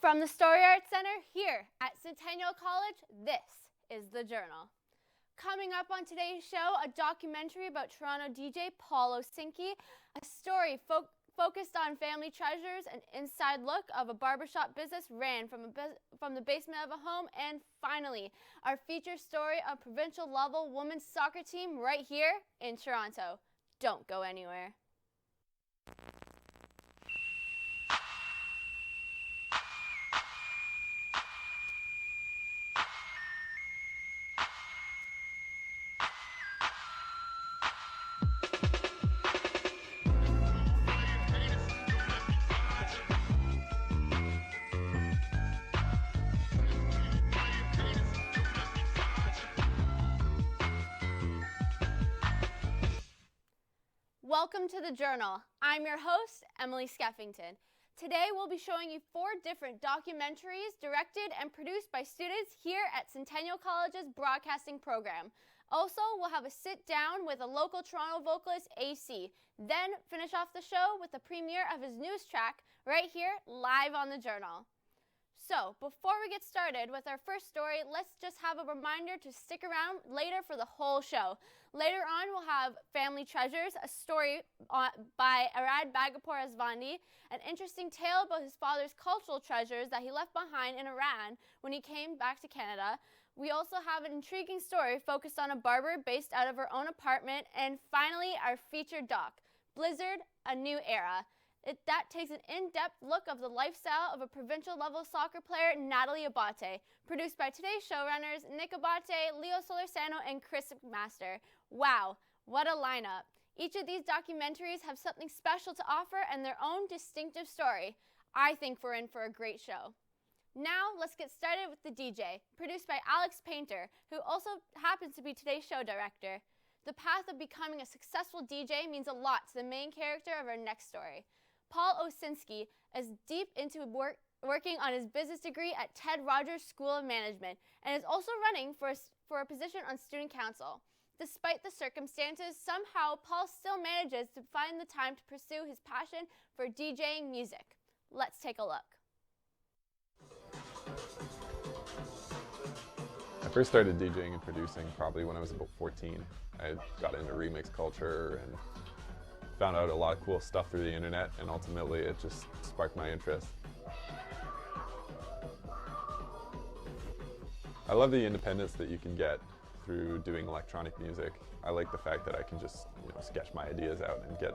From the Story Arts Center here at Centennial College, this is The Journal. Coming up on today's show, a documentary about Toronto DJ Paul Osinski, a story focused on family treasures, an inside look of a barbershop business ran from the basement of a home, and finally, our feature story of provincial level women's soccer team right here in Toronto. Don't go anywhere. Welcome to The Journal. I'm your host, Emily Skeffington. Today we'll be showing you 4 different documentaries directed and produced by students here at Centennial College's broadcasting program. Also, we'll have a sit down with a local Toronto vocalist, ehCee, then finish off the show with the premiere of his newest track right here live on The Journal. So, before we get started with our first story, let's just have a reminder to stick around later for the whole show. Later on, we'll have Family Treasures, a story by Arad Bagapur Asvandi, an interesting tale about his father's cultural treasures that he left behind in Iran when he came back to Canada. We also have an intriguing story focused on a barber based out of her own apartment. And finally, our featured doc, Blizzard, A New Era. That takes an in-depth look of the lifestyle of a provincial-level soccer player, Natalie Abate, produced by today's showrunners, Nick Abate, Leo Solorzano, and Chris McMaster. Wow, what a lineup. Each of these documentaries have something special to offer and their own distinctive story. I think we're in for a great show. Now, let's get started with The DJ, produced by Alex Painter, who also happens to be today's show director. The path of becoming a successful DJ means a lot to the main character of our next story. Paul Osinski is deep into working on his business degree at Ted Rogers School of Management and is also running for a position on student council. Despite the circumstances, somehow Paul still manages to find the time to pursue his passion for DJing music. Let's take a look. I first started DJing and producing probably when I was about 14. I got into remix culture and found out a lot of cool stuff through the internet, and ultimately it just sparked my interest. I love the independence that you can get through doing electronic music. I like the fact that I can just sketch my ideas out and get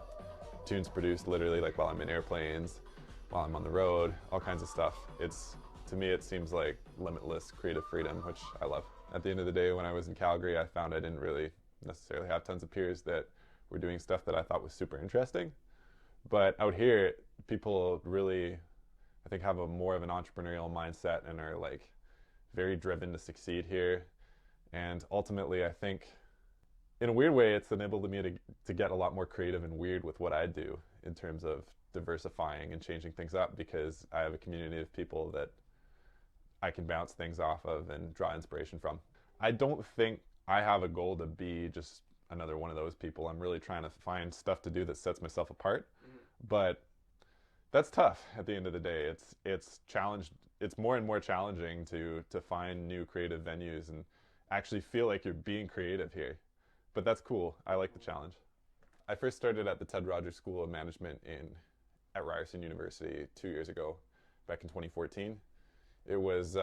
tunes produced literally like while I'm in airplanes, while I'm on the road, all kinds of stuff. To me it seems like limitless creative freedom, which I love. At the end of the day, when I was in Calgary, I found I didn't really necessarily have tons of peers that were doing stuff that I thought was super interesting. But out here, people really, I think, have more of an entrepreneurial mindset and are like very driven to succeed here. And ultimately, I think, in a weird way, it's enabled me to get a lot more creative and weird with what I do in terms of diversifying and changing things up, because I have a community of people that I can bounce things off of and draw inspiration from. I don't think I have a goal to be just another one of those people. I'm really trying to find stuff to do that sets myself apart. But that's tough at the end of the day. It's more and more challenging to find new creative venues and actually feel like you're being creative here. But that's cool. I like the challenge. I first started at the Ted Rogers School of Management at Ryerson University 2 years ago, back in 2014. It was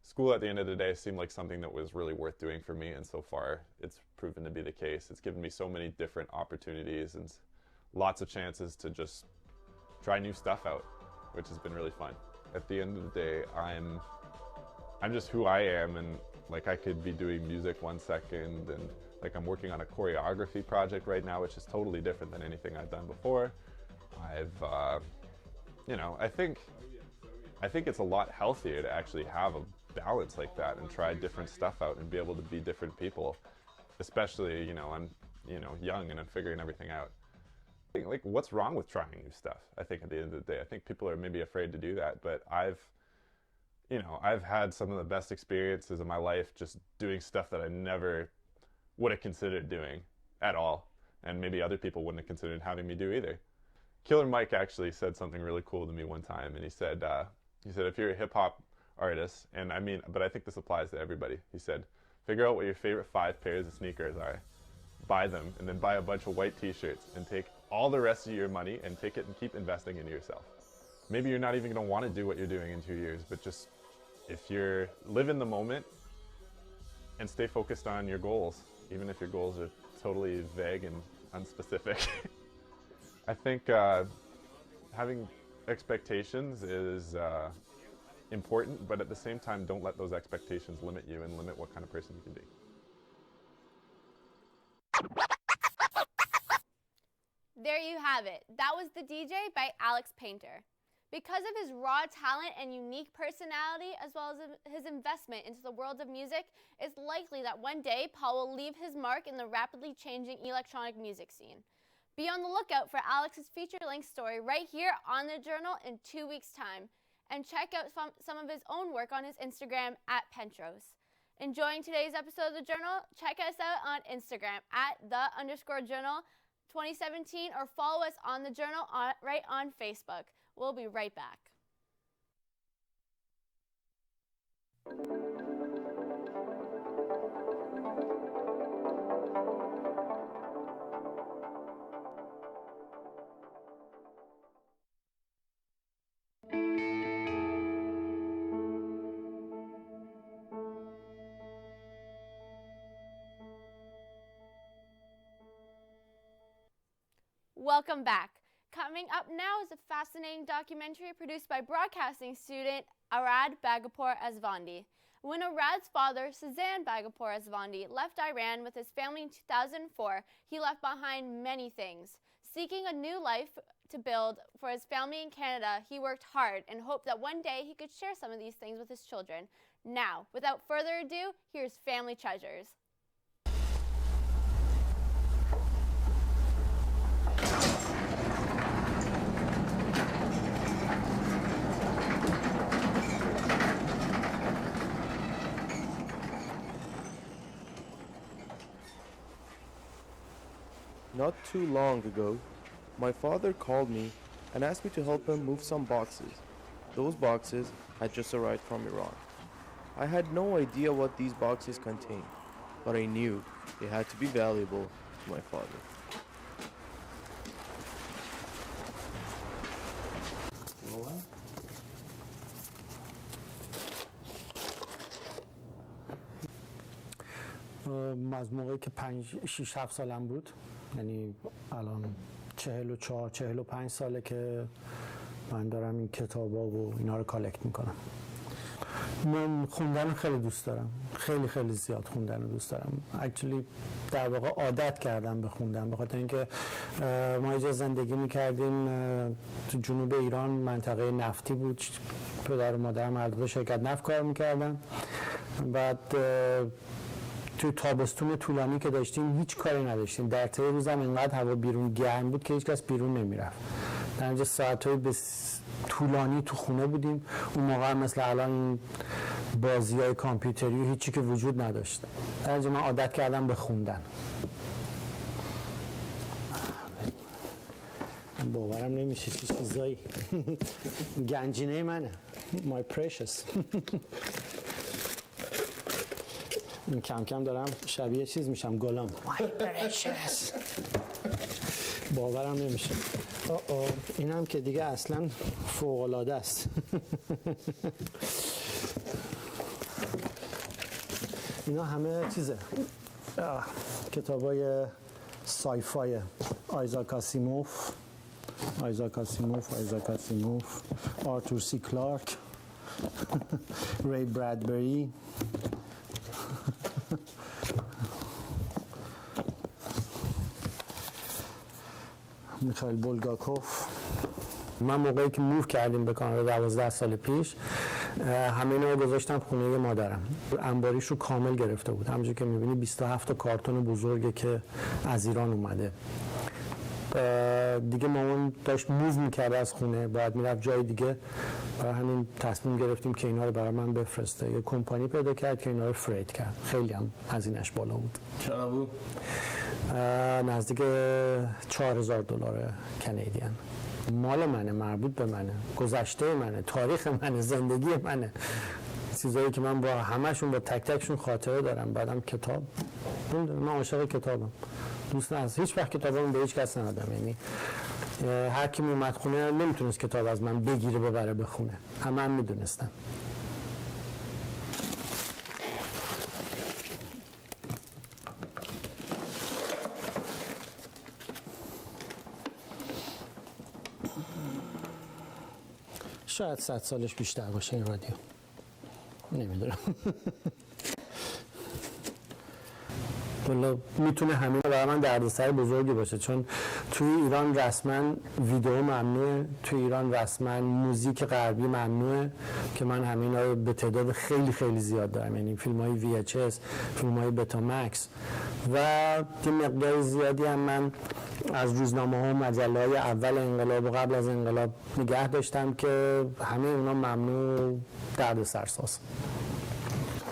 school at the end of the day seemed like something that was really worth doing for me, and so far it's proven to be the case. It's given me so many different opportunities and lots of chances to just try new stuff out, which has been really fun. At the end of the day, I'm just who I am, and like I could be doing music one second, and like I'm working on a choreography project right now, which is totally different than anything I've done before. I think it's a lot healthier to actually have a balance like that and try different stuff out and be able to be different people. Especially, I'm, young and I'm figuring everything out. Like, what's wrong with trying new stuff? I think at the end of the day, I think people are maybe afraid to do that, but I've had some of the best experiences of my life just doing stuff that I never would have considered doing at all, and maybe other people wouldn't have considered having me do either. Killer Mike actually said something really cool to me one time, and he said, He said, if you're a hip-hop artist, and I mean, but I think this applies to everybody, he said, figure out what your favorite 5 pairs of sneakers are, buy them, and then buy a bunch of white t-shirts, and take all the rest of your money and take it and keep investing into yourself. Maybe you're not even going to want to do what you're doing in 2 years, but just if you're live in the moment and stay focused on your goals, even if your goals are totally vague and unspecific. I think having expectations is important, but at the same time, don't let those expectations limit you and limit what kind of person you can be. There you have it. That was The DJ by Alex Painter. Because of his raw talent and unique personality, as well as his investment into the world of music, it's likely that one day Paul will leave his mark in the rapidly changing electronic music scene. Be on the lookout for Alex's feature-length story right here on The Journal in 2 weeks' time. And check out some of his own work on his Instagram @Pentros. Enjoying today's episode of The Journal? Check us out on Instagram @the_journal 2017 or follow us on The Journal right on Facebook. We'll be right back. Welcome back. Coming up now is a fascinating documentary produced by broadcasting student Arad Bagapur Asvandi. When Arad's father, Suzanne Bagapur Asvandi, left Iran with his family in 2004, he left behind many things. Seeking a new life to build for his family in Canada, he worked hard and hoped that one day he could share some of these things with his children. Now, without further ado, here's Family Treasures. Not too long ago, my father called me and asked me to help him move some boxes. Those boxes had just arrived from Iran. I had no idea what these boxes contained, but I knew they had to be valuable to my father. از موقعی که 6-7 سالم بود، یعنی الان 44-45 ساله که من دارم این کتابا و اینا رو کالکت میکنم. من خوندن خیلی دوست دارم، خیلی زیاد خوندن رو دوست دارم. اکچولی در واقع عادت کردم به خوندن، به خاطر اینکه ما اینجا زندگی میکردیم تو جنوب ایران، منطقه نفتی بود. پدر و مادرم هر دو شرکت نفت کار میکردن. بعد تو تابستون طولانی که داشتیم هیچ کاری نداشتیم. در طی روزم اینقدر هوا بیرون گرم بود که هیچ کس بیرون نمیرفت. در اینجا ساعت‌های طولانی تو خونه بودیم. اون موقع مثل الان بازی‌های کامپیوتری و هیچی که وجود نداشت. در اینجا من عادت کردم به خوندن. باورم نمیشه چه چیزایی. گنجینه منه. My precious. کم کم دارم شبیه چیز میشم، گلام. My precious. باورم نمیشه. این هم که دیگه اصلا فوق‌العاده است. اینا همه چیزه، کتابای سایفای آیزاک آسیموف، آرتور سی کلارک، ری برادبری، میخائیل بولگاکوف. من موقعی که موو کردیم به کانادا 12 سال پیش، همه اینا رو گذاشتم خونه مادرم. انباریش رو کامل گرفته بود. همونجوری که می‌بینی 27 تا کارتون بزرگه که از ایران اومده. دیگه مامان داشت موو می‌کرد از خونه، باید میرفت جای دیگه. برای همین تصمیم گرفتیم که اینا رو برای من بفرسته. یه کمپانی پیدا کرد که اینا رو فرید کرد. خیلی هم هزینه‌اش بالا بود. چقدر بود؟ نزدیک $4,000 کانادین. مال منه، مربوط به منه، گذشته منه، تاریخ منه، زندگی منه، چیزایی که من با همشون با تک تکشون خاطره دارم. بعدم کتاب، من عاشق کتابم، دوست ندارم هیچ وقت کتابمو به هیچ کس ندادم. یعنی هر کی اومد خونه نمیتونست کتاب از من بگیره ببره بخونه، همه هم میدونستم. شاید 100 سالش بیشتر باشه این رادیو، نمیدونم. میتونه همین برای من دردسر بزرگی باشه، چون توی ایران رسما ویدیو ممنوعه، توی ایران رسما موزیک غربی ممنوعه که من همینا رو به تعداد خیلی خیلی زیاد دارم، یعنی فیلم‌های VHS، فیلم‌های بتا مکس و یه مقدار زیادی هم من از روزنامه‌ها و مجله‌های اول انقلاب و قبل از انقلاب نگه داشتم که همه اونا ممنوع و دردسرساز.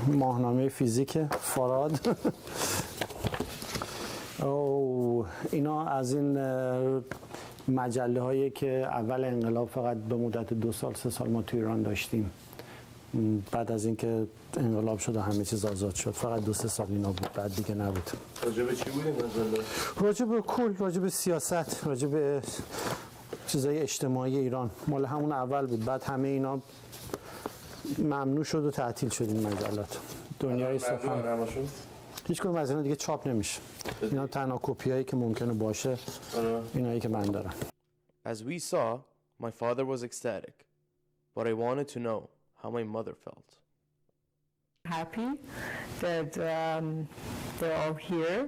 ماهنامه فیزیک فاراد. اینا از این مجله هایی که اول انقلاب فقط به مدت 2 سال 3 سال ما تو ایران داشتیم، بعد از اینکه انقلاب شد و همه چیز آزاد شد فقط 2-3 سال اینا بود، بعد دیگه نبود. راجع به چی بود این مجله؟ راجع به کل، راجع به سیاست، راجع به چیزای اجتماعی ایران، مال همون اول بود. بعد همه اینا ممنوع شد و تعطیل شد این مجلات. دنیای سخن هیچ کدوم از اینا دیگه چاپ نمیشه. اینا تنها کپیایی که ممکنه باشه اینایی که من دارم. As we saw, my father was ecstatic, but I wanted to know how my mother felt. Happy that they're all here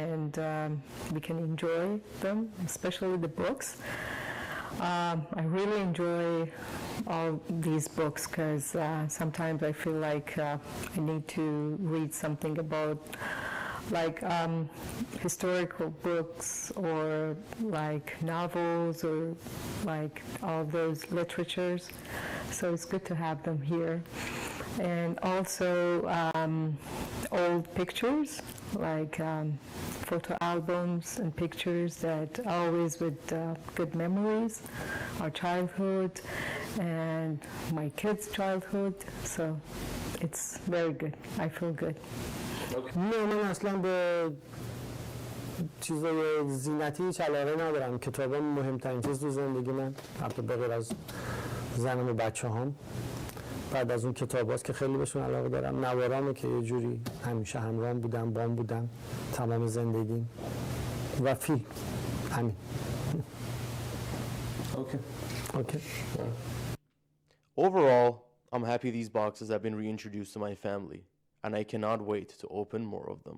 and we can enjoy them, especially the books. I really enjoy all these books because sometimes I feel like I need to read something about like historical books or like novels or like all those literatures. So it's good to have them here. And also old pictures, like photo albums and pictures that are always with good memories, our childhood and my kids' childhood. So it's very good. I feel good. نه من اصلا به چیزای زینتی هیچ علاقه ندارم. کتابم مهمترین چیز تو زندگی من، البته به غیر از زنم و بچه‌هام. بعد از اون کتاباست که خیلی بهشون علاقه دارم. نوارامه که یه جوری همیشه همراهم بودم، بام بودم تمام زندگی. و فیلم همین. Okay. Overall, I'm happy these boxes have been reintroduced to my family, and I cannot wait to open more of them.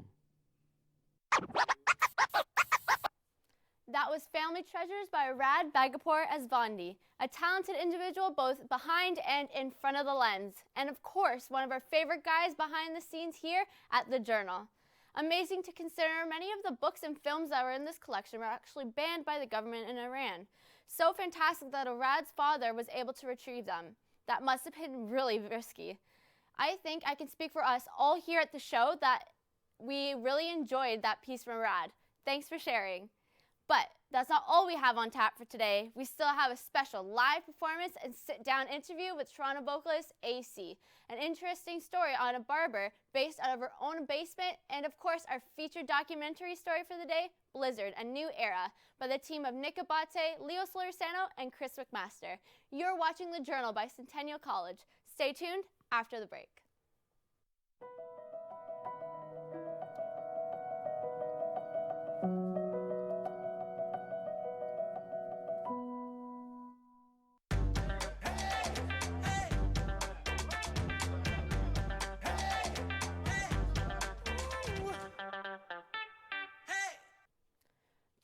That was Family Treasures by Rad Bagapur Asvandi, a talented individual both behind and in front of the lens, and of course one of our favorite guys behind the scenes here at the Journal. Amazing to consider many of the books and films that were in this collection were actually banned by the government in Iran. So fantastic that Rad's father was able to retrieve them. That must have been really risky. I think I can speak for us all here at the show that we really enjoyed that piece from Rad. Thanks for sharing. But that's not all we have on tap for today. We still have a special live performance and sit-down interview with Toronto vocalist ehCee, an interesting story on a barber based out of her own basement, and of course our featured documentary story for the day, Blizzard, A New Era, by the team of Nick Abate, Leo Solorzano, and Chris McMaster. You're watching The Journal by Centennial College. Stay tuned after the break.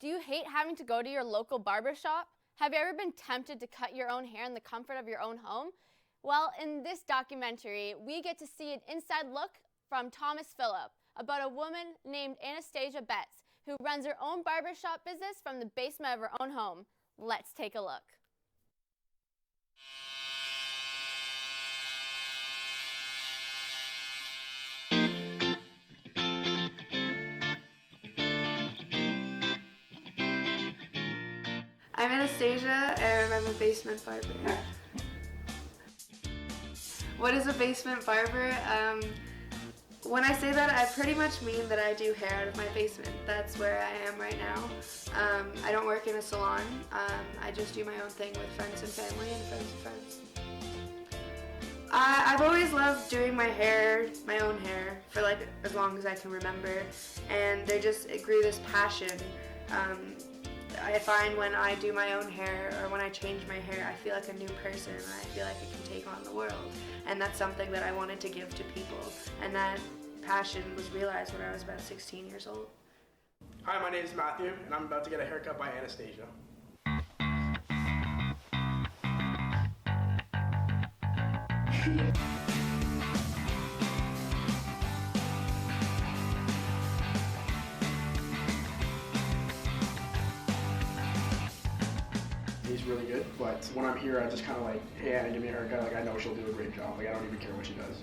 Do you hate having to go to your local barber shop? Have you ever been tempted to cut your own hair in the comfort of your own home? Well, in this documentary, we get to see an inside look from Thomas Phillip about a woman named Anastasia Betts who runs her own barbershop business from the basement of her own home. Let's take a look. I I'm Anastasia, and I'm a basement barber. What is a basement barber? When I say that, I pretty much mean that I do hair out of my basement. That's where I am right now. I don't work in a salon. I just do my own thing with friends and family and friends of friends. I've always loved doing my hair, my own hair, for like as long as I can remember, and it grew this passion. I find when I do my own hair or when I change my hair, I feel like a new person and I feel like I can take on the world. And that's something that I wanted to give to people. And that passion was realized when I was about 16 years old. Hi, my name is Matthew, and I'm about to get a haircut by Anastasia. He's really good, but when I'm here, I just kind of like, hey, Anna, give me a haircut. Like, I know she'll do a great job. Like, I don't even care what she does.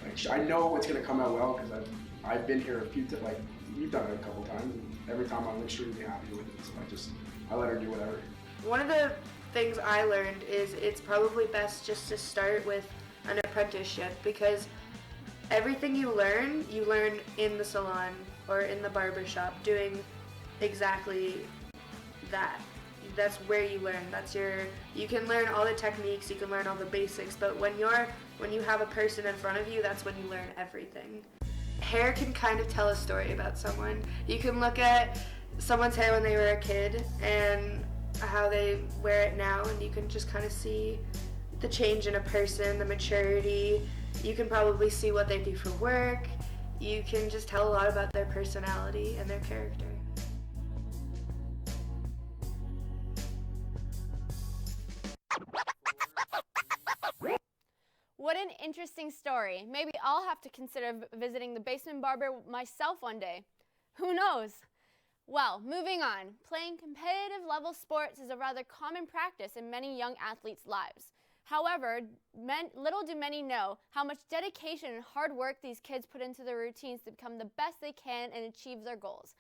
Like, I know it's gonna come out well because I've been here a few times. Like, we've done it a couple times, and every time I'm extremely happy with it. So I let her do whatever. One of the things I learned is it's probably best just to start with an apprenticeship, because everything you learn in the salon or in the barber shop doing exactly that. That's where you learn. You can learn all the techniques, you can learn all the basics, but when you have a person in front of you, that's when you learn everything. Hair can kind of tell a story about someone. You can look at someone's hair when they were a kid and how they wear it now, and you can just kind of see the change in a person, the maturity. You can probably see what they do for work. You can just tell a lot about their personality and their character. What an interesting story. Maybe I'll have to consider visiting the basement barber myself one day. Who knows? Well, moving on. Playing competitive level sports is a rather common practice in many young athletes' lives. However, little do many know how much dedication and hard work these kids put into their routines to become the best they can and achieve their goals.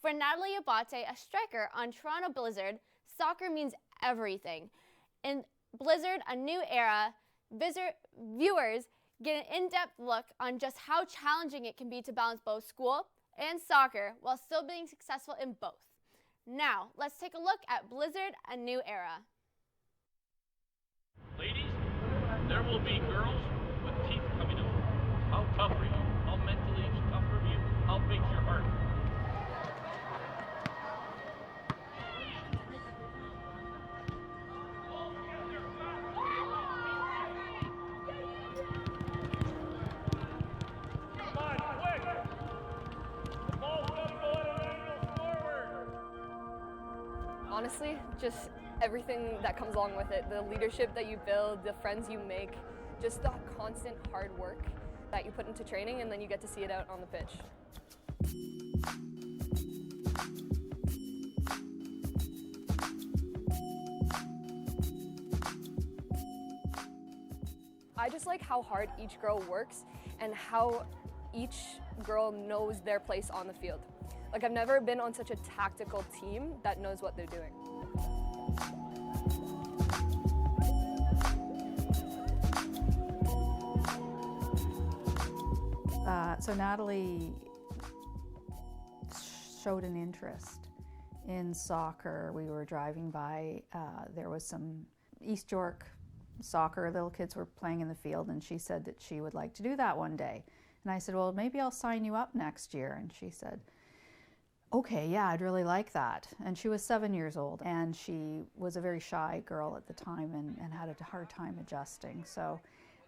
For Natalie Abate, a striker on Toronto Blizzard, soccer means everything. In Blizzard, a new era, viewers get an in-depth look on just how challenging it can be to balance both school and soccer while still being successful in both. Now, let's take a look at Blizzard, a new era. Ladies, there will be girls with teeth coming out. How tough are you? How mentally tough are you? How big's your heart? Honestly, just everything that comes along with it, the leadership that you build, the friends you make, just the constant hard work that you put into training, and then you get to see it out on the pitch. I just like how hard each girl works and how each girl knows their place on the field. Like, I've never been on such a tactical team that knows what they're doing. So Natalie showed an interest in soccer. We were driving by, there was some East York soccer, little kids were playing in the field, and she said that she would like to do that one day. And I said, well, maybe I'll sign you up next year. And she said, okay, yeah, I'd really like that. And she was 7 years old, and she was a very shy girl at the time and had a hard time adjusting. So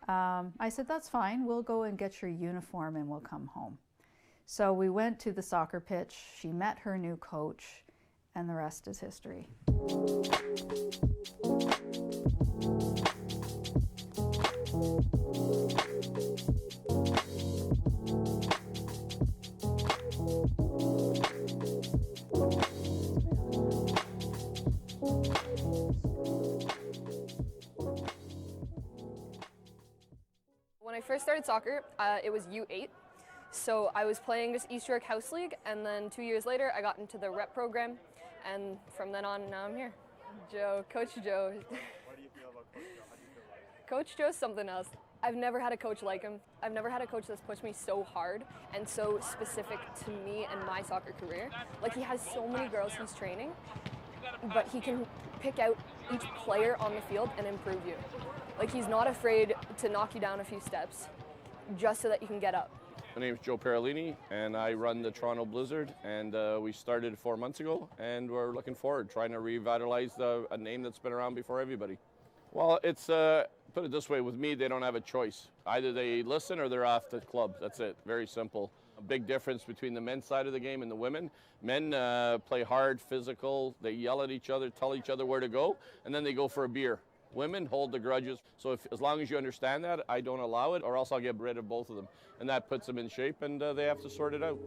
I said, that's fine, we'll go and get your uniform and we'll come home. So we went to the soccer pitch, she met her new coach, and the rest is history. When I first started soccer, it was U8. So I was playing just East York House League, and then 2 years later I got into the rep program, and from then on, now I'm here. Joe, Coach Joe. What do you feel about Coach Joe? How do you feel about it? Coach Joe's something else. I've never had a coach like him. I've never had a coach that's pushed me so hard and so specific to me and my soccer career. Like, he has so many girls he's training, but he can pick out each player on the field and improve you. Like, he's not afraid to knock you down a few steps just so that you can get up. My name is Joe Parolini, and I run the Toronto Blizzard, and we started 4 months ago, and we're looking forward, trying to revitalize a name that's been around before everybody. Well, it's, put it this way, with me, they don't have a choice. Either they listen or they're off the club. That's it, very simple. A big difference between the men's side of the game and the women. Men play hard, physical, they yell at each other, tell each other where to go, and then they go for a beer. Women hold the grudges, so as long as you understand that, I don't allow it, or else I'll get rid of both of them. And that puts them in shape, and they have to sort it out.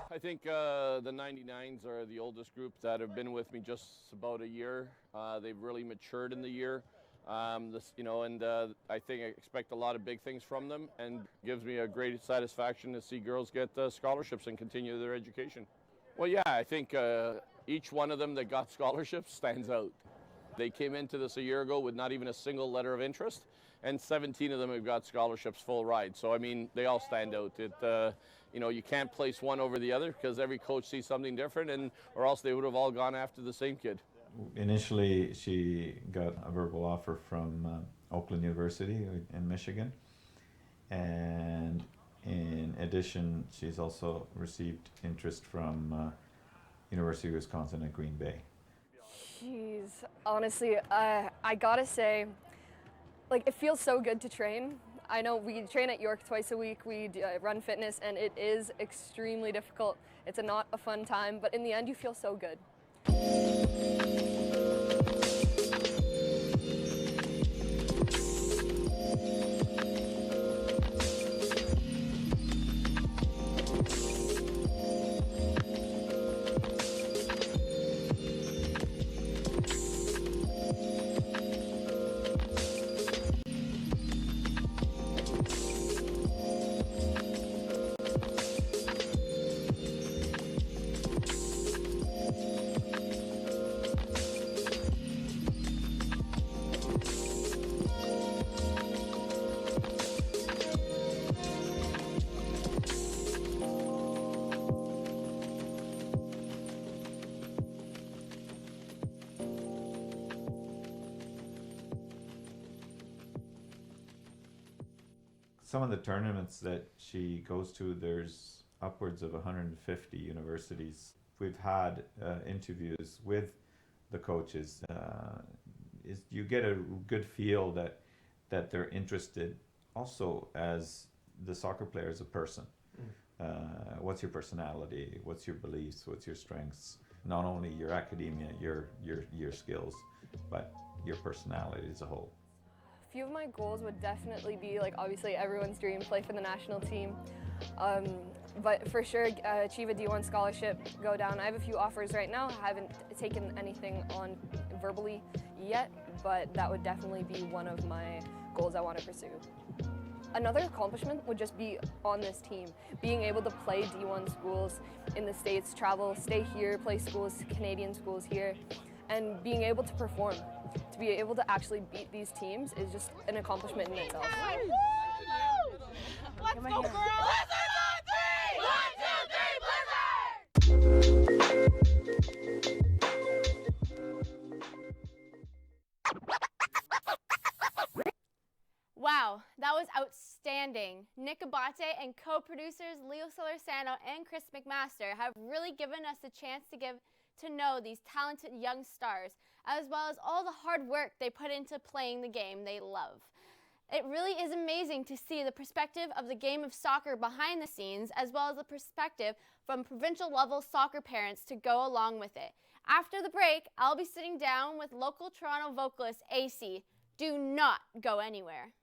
I think the 99s are the oldest group that have been with me just about a year. They've really matured in the year. I think I expect a lot of big things from them, and gives me a great satisfaction to see girls get scholarships and continue their education. Well, yeah, I think each one of them that got scholarships stands out. They came into this a year ago with not even a single letter of interest, and 17 of them have got scholarships full ride. So, I mean, they all stand out. You can't place one over the other because every coach sees something different, or else they would have all gone after the same kid. Initially, she got a verbal offer from Oakland University in Michigan. And in addition, she's also received interest from University of Wisconsin at Green Bay. Jeez, honestly, I gotta say, like, it feels so good to train. I know we train at York twice a week, we run fitness, and it is extremely difficult. It's not a fun time, but in the end, you feel so good. Some of the tournaments that she goes to, there's upwards of 150 universities. We've had interviews with the coaches. You get a good feel that they're interested also as the soccer player as a person. What's your personality? What's your beliefs? What's your strengths? Not only your academia, your skills, but your personality as a whole. A few of my goals would definitely be, like, obviously everyone's dream, play for the national team. But for sure, achieve a D1 scholarship, go down. I have a few offers right now. I haven't taken anything on verbally yet, but that would definitely be one of my goals I want to pursue. Another accomplishment would just be on this team, being able to play D1 schools in the States, travel, stay here, play schools, Canadian schools here, and being able to perform. To be able to actually beat these teams is just an accomplishment in itself. Let's go, girls! Wow, that was outstanding. Nick Abate and co-producers Leo Solorzano and Chris McMaster have really given us a chance to know these talented young stars, as well as all the hard work they put into playing the game they love. It really is amazing to see the perspective of the game of soccer behind the scenes, as well as the perspective from provincial level soccer parents to go along with it. After the break, I'll be sitting down with local Toronto vocalist ehCee. Do not go anywhere.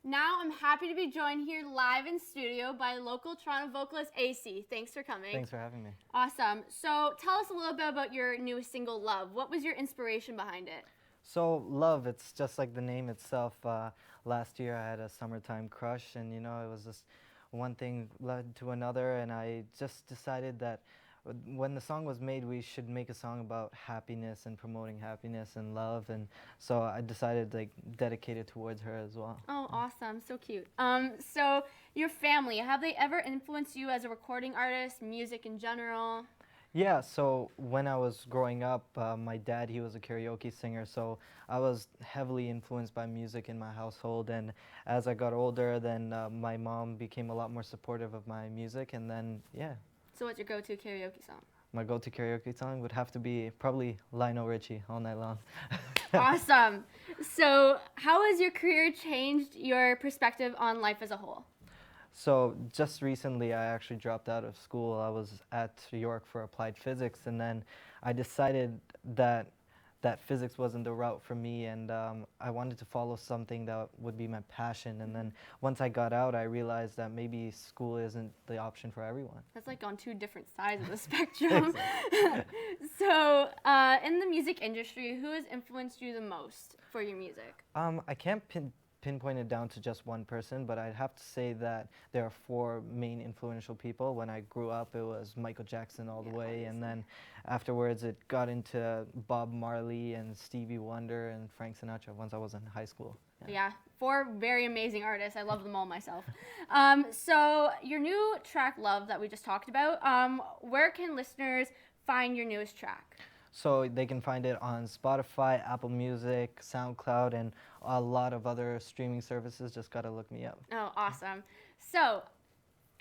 Now I'm happy to be joined here live in studio by local Toronto vocalist ehCee. Thanks for coming. Thanks for having me. Awesome. So tell us a little bit about your newest single, Love. What was your inspiration behind it? So Love, it's just like the name itself. Last year I had a summertime crush, and you know, it was just one thing led to another, and I just decided that when the song was made, we should make a song about happiness and promoting happiness and love, and so I decided to like dedicate it towards her as well. Oh, awesome. So cute. So your family, have they ever influenced you as a recording artist, music in general? Yeah, so when I was growing up, my dad, he was a karaoke singer, so I was heavily influenced by music in my household, and as I got older, then my mom became a lot more supportive of my music, and then, yeah. So what's your go-to karaoke song? My go-to karaoke song would have to be probably Lionel Richie, All Night Long. Awesome. So how has your career changed your perspective on life as a whole? So just recently, I actually dropped out of school. I was at York for applied physics, and then I decided that physics wasn't the route for me, and I wanted to follow something that would be my passion. And then once I got out, I realized that maybe school isn't the option for everyone. That's like on two different sides of the spectrum. So in the music industry, who has influenced you the most for your music? I can't pinpoint it down to just one person, but I'd have to say that there are 4 main influential people. When I grew up, it was Michael Jackson all the way, obviously. And then afterwards it got into Bob Marley and Stevie Wonder and Frank Sinatra once I was in high school. Yeah, 4 very amazing artists. I love them all myself. So your new track, Love, that we just talked about, where can listeners find your newest track? So they can find it on Spotify, Apple Music, SoundCloud, and a lot of other streaming services. Just gotta look me up. Oh, awesome. So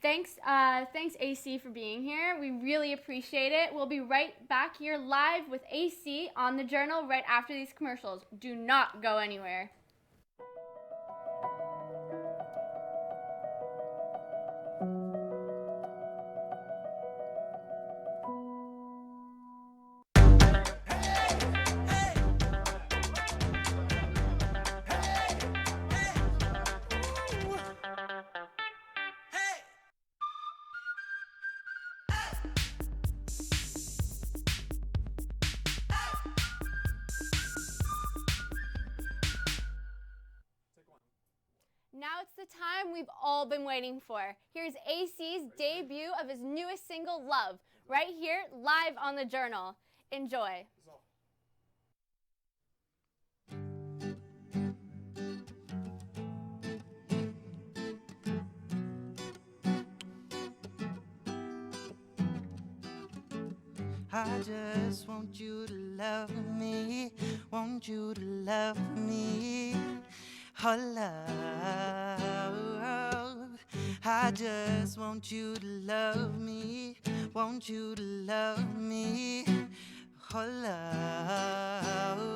thanks ehCee for being here. We really appreciate it. We'll be right back here live with ehCee on The Journal right after these commercials. Do not go anywhere. Now it's the time we've all been waiting for. Here's ehCee's debut of his newest single, Love, right here, live on The Journal. Enjoy. I just want you to love me, want you to love me. Oh, love, I just want you to love me, want you to love me. Oh,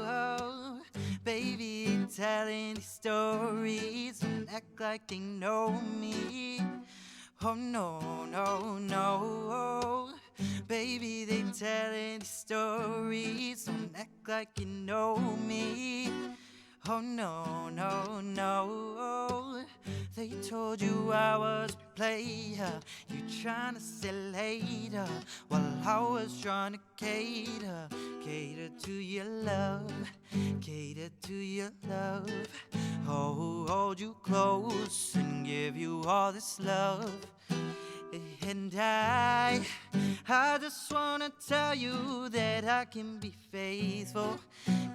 love, baby, telling these stories, don't act like they know me. Oh, no, no, no, baby, they telling these stories, don't act like you know me. Oh, no, no, no, they told you I was a player, you trying to say later, while I was trying to cater to your love, cater to your love. Oh, hold you close and give you all this love. And I just wanna tell you that I can be faithful,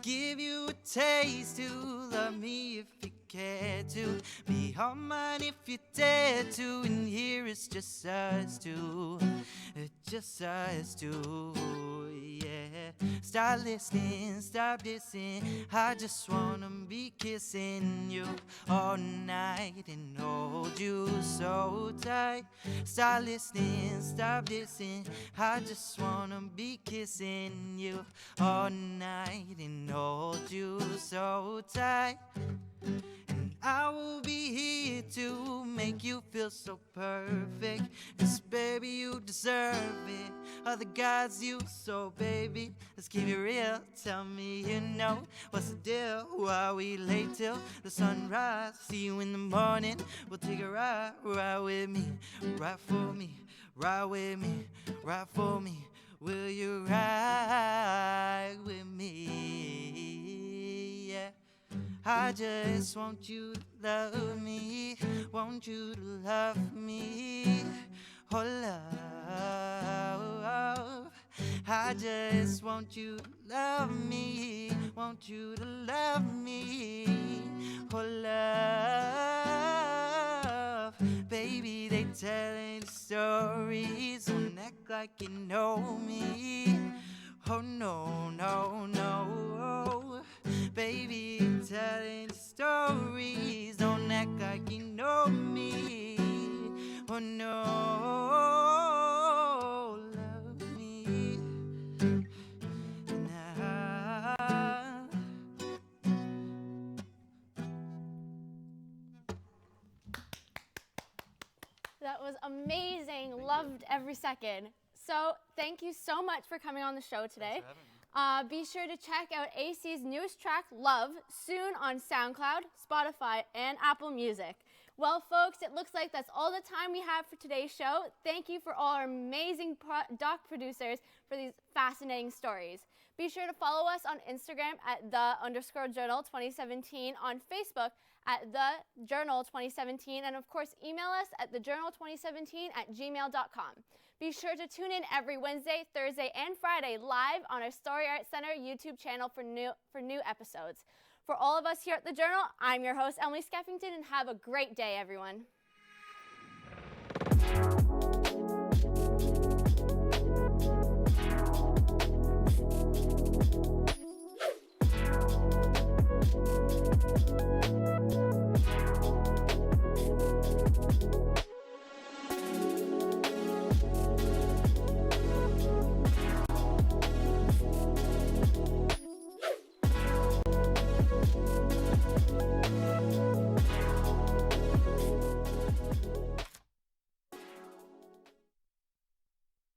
give you a taste to love me if you care to, be all mine if you dare to, and here it's just us two, just us two, yeah. Start listening, stop dissing, I just wanna be kissing you all night and hold you so tight. Start listening, stop dissing, I just wanna be kissing you all night and hold you so tight. And I will be here to make make you feel so perfect. 'Cause baby, you deserve it. Other guys you so, baby, let's keep it real. Tell me you know what's the deal. Why we late till the sunrise? See you in the morning. We'll take a ride, ride with me, ride for me, ride with me, ride for me. Will you ride with me? Yeah. I just want you to love me, want you to love me, oh love. I just want you to love me, want you to love me, oh love. Baby, they telling stories, don't act like you know me. Oh no, no, no. Baby, telling stories, don't act like you know me. Oh no, love me now. That was amazing. Loved every second. So thank you so much for coming on the show today. Be sure to check out ehCee's newest track, Love, soon on SoundCloud, Spotify, and Apple Music. Well, folks, it looks like that's all the time we have for today's show. Thank you for all our amazing doc producers for these fascinating stories. Be sure to follow us on Instagram at _journal2017, on Facebook at thejournal2017, and of course, email us at thejournal2017@gmail.com. Be sure to tune in every Wednesday, Thursday, and Friday live on our Story Arts Center YouTube channel for new episodes. For all of us here at The Journal, I'm your host, Emily Skeffington, and have a great day, everyone.